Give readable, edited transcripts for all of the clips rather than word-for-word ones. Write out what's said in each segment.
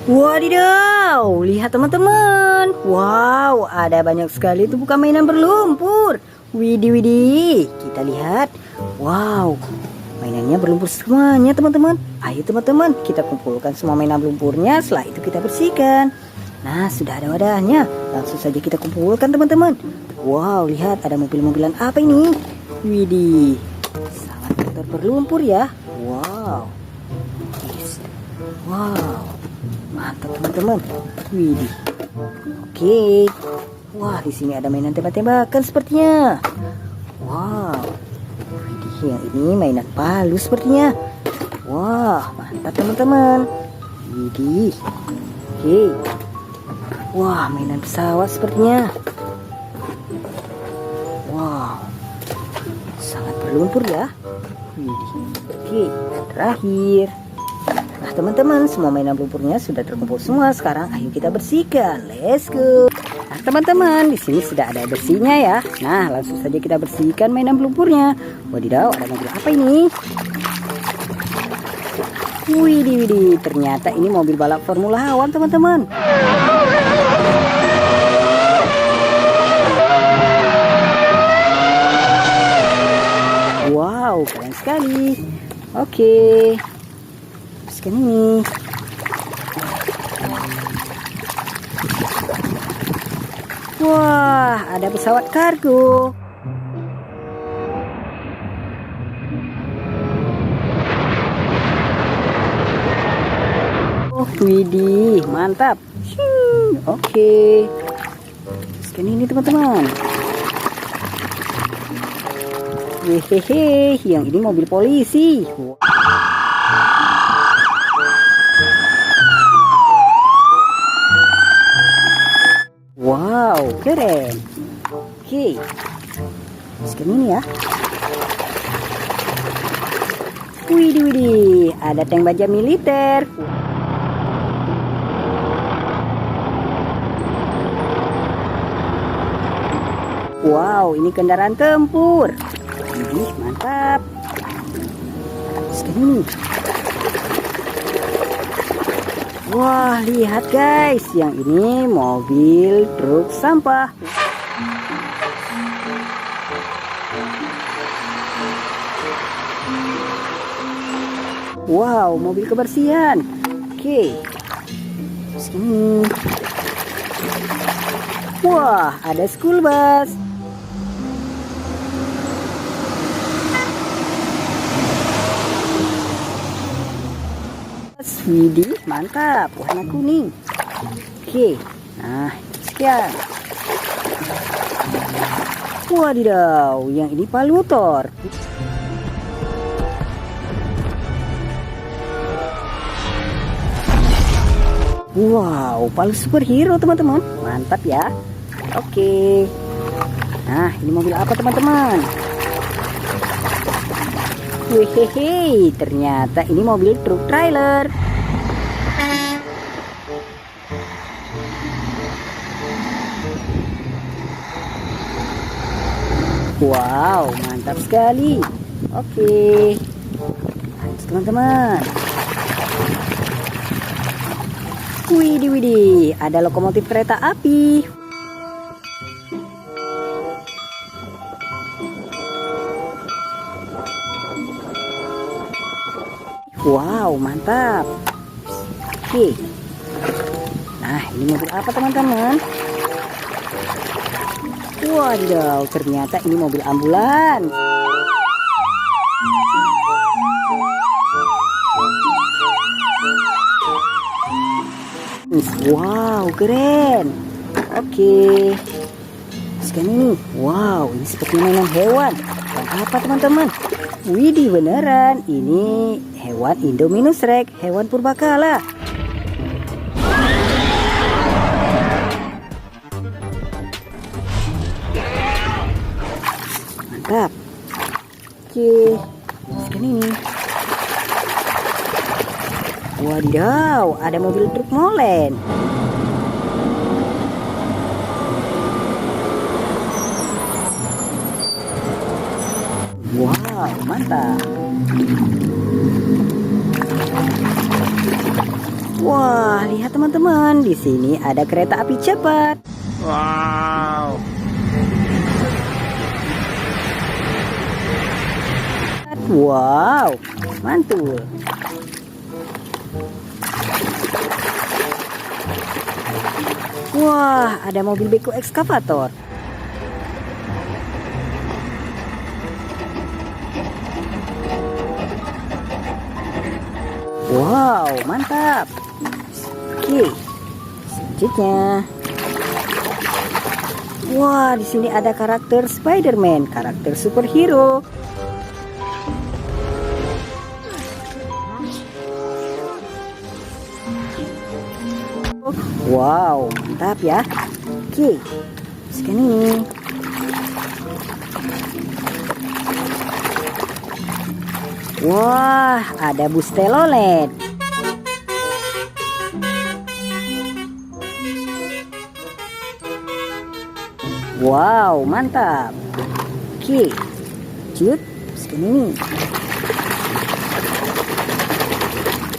Wadidaw, lihat teman-teman. Wow, ada banyak sekali itu bukan mainan berlumpur. Widih, widih, kita lihat. Wow, mainannya berlumpur semuanya teman-teman. Ayo teman-teman, kita kumpulkan semua mainan berlumpurnya. Setelah itu kita bersihkan. Nah, sudah ada wadahnya. Langsung saja kita kumpulkan teman-teman. Wow, lihat ada mobil-mobilan apa ini? Widih, sangat kotor berlumpur ya. Wow, wow, mantap teman-teman. Widih. Oke. Wah, di sini ada mainan tembak-tembakan sepertinya. Wow. Widih, yang ini mainan palu sepertinya. Wah, mantap teman-teman. Widih. Oke. Wah, mainan pesawat sepertinya. Wow. Sangat berlumpur ya. Widih. Oke, terakhir. Nah teman-teman, semua mainan lumpurnya sudah terkumpul semua. Sekarang ayo kita bersihkan. Let's go. Nah teman-teman, di sini sudah ada bersihnya ya. Nah langsung saja kita bersihkan mainan lumpurnya. Wadidaw, ada mobil apa ini? Widih, widih, ternyata ini mobil balap Formula 1 teman-teman. Wow, keren sekali. Oke. Ini wah, ada pesawat kargo. Oh, widih, mantap. Oke. Scan ini teman-teman. Hehehe, yang ini mobil polisi. Wow, keren. Oke, scan ini ya. Widih, widih, ada tank baja militer. Wow, ini kendaraan tempur. Widih, mantap. Scan ini. Wah, lihat guys, yang ini mobil truk sampah. Wow, mobil kebersihan. Oke. Sini. Wah, ada school bus. Widih, mantap, warna kuning. Oke, nah sekian. Wadidaw, yang ini palutor. Wow, palu superhero teman-teman, mantap ya. Oke, nah ini mobil apa teman-teman? Wehehe, ternyata ini mobil truk trailer. Wow, mantap sekali. Oke, lanjut teman-teman. Widih, widih, ada lokomotif kereta api. Wow, mantap. Oke. Nah, ini mobil apa teman-teman? Wadidaw, ternyata ini mobil ambulans. Wow, keren. Oke. Scan ini. Wow, ini seperti mainan hewan. Dan apa teman-teman? Widih, beneran. Ini hewan Indominus Rex, hewan purbakala. Mantap. Oke, scan ini. Wadidaw, ada mobil truk molen. Wow, mantap. Wah, lihat teman-teman, di sini ada kereta api cepat. Wow. Wow, mantul. Wah, ada mobil beko ekskavator. Wow, mantap. Oke, selanjutnya. Wah, di sini ada karakter Spider-Man, karakter superhero. Wow, mantap ya. Oke, sekarang ini. Wah, ada bus telolet. Wow, mantap. Oke, lanjut. Sekarang ini.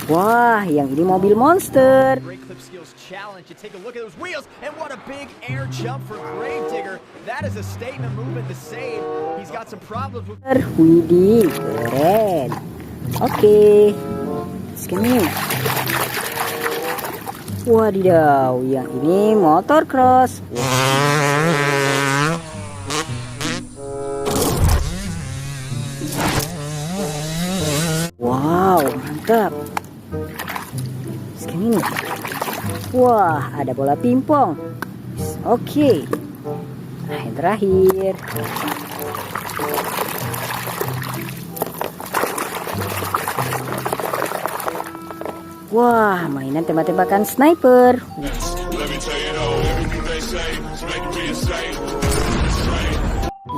Wah, yang ini mobil monster. Great Clip Skills Challenge. You take a look at those wheels, and what a big air jump for Gravedigger. That is a statement movement to save. He's got some problems with. Widih, keren. Oke, sekarang. Wadidaw, yang ini motor cross. Wow, mantap. Sekarang ini. Wah, ada bola pingpong. Oke. Nah, yang terakhir. Wah, mainan tembak-tembakan sniper.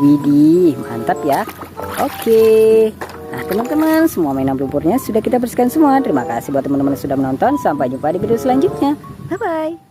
Widih, mantap ya. Oke. Nah, teman-teman, semua mainan lumpurnya sudah kita bersihkan semua. Terima kasih buat teman-teman yang sudah menonton. Sampai jumpa di video selanjutnya. Bye-bye.